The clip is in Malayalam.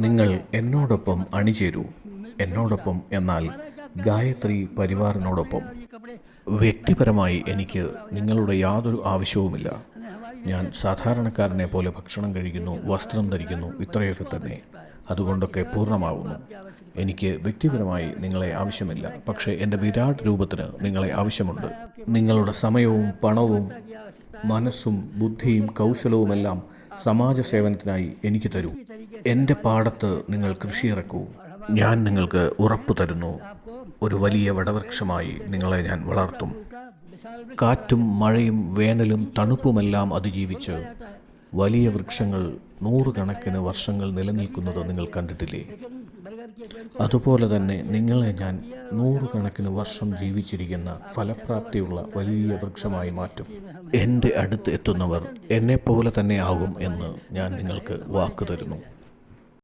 നിങ്ങൾ എന്നോടൊപ്പം അണിചേരൂ. എന്നോടൊപ്പം എന്നാൽ ഗായത്രി പരിവാറിനോടൊപ്പം. വ്യക്തിപരമായി എനിക്ക് നിങ്ങളുടെ യാതൊരു ആവശ്യവുമില്ല. ഞാൻ സാധാരണക്കാരനെ പോലെ ഭക്ഷണം കഴിക്കുന്നു, വസ്ത്രം ധരിക്കുന്നു, ഇത്രയൊക്കെ തന്നെ. അതുകൊണ്ടൊക്കെ പൂർണ്ണമാവുന്നു. എനിക്ക് വ്യക്തിപരമായി നിങ്ങളെ ആവശ്യമില്ല. പക്ഷേ എൻ്റെ വിരാട് രൂപത്തിന് നിങ്ങളെ ആവശ്യമുണ്ട്. നിങ്ങളുടെ സമയവും പണവും മനസ്സും ബുദ്ധിയും കൗശലവുമെല്ലാം സമാജ സേവനത്തിനായി എനിക്ക് തരൂ. എൻ്റെ പാടത്ത് നിങ്ങൾ കൃഷിയിറക്കൂ. ഞാൻ നിങ്ങൾക്ക് ഉറപ്പു തരുന്നു, ഒരു വലിയ വടവൃക്ഷമായി നിങ്ങളെ ഞാൻ വളർത്തും. കാറ്റും മഴയും വേനലും തണുപ്പുമെല്ലാം അതിജീവിച്ച് വലിയ വൃക്ഷങ്ങൾ നൂറുകണക്കിന് വർഷങ്ങൾ നിലനിൽക്കുന്നത് നിങ്ങൾ കണ്ടിട്ടില്ലേ? അതുപോലെ തന്നെ നിങ്ങളെ ഞാൻ നൂറുകണക്കിന് വർഷം ജീവിച്ചിരിക്കുന്ന ഫലപ്രാപ്തിയുള്ള വലിയ വൃക്ഷമായി മാറ്റും. എൻ്റെ അടുത്ത് എത്തുന്നവർ എന്നെപ്പോലെ തന്നെ ആകും എന്ന് ഞാൻ നിങ്ങൾക്ക് വാക്ക് തരുന്നു.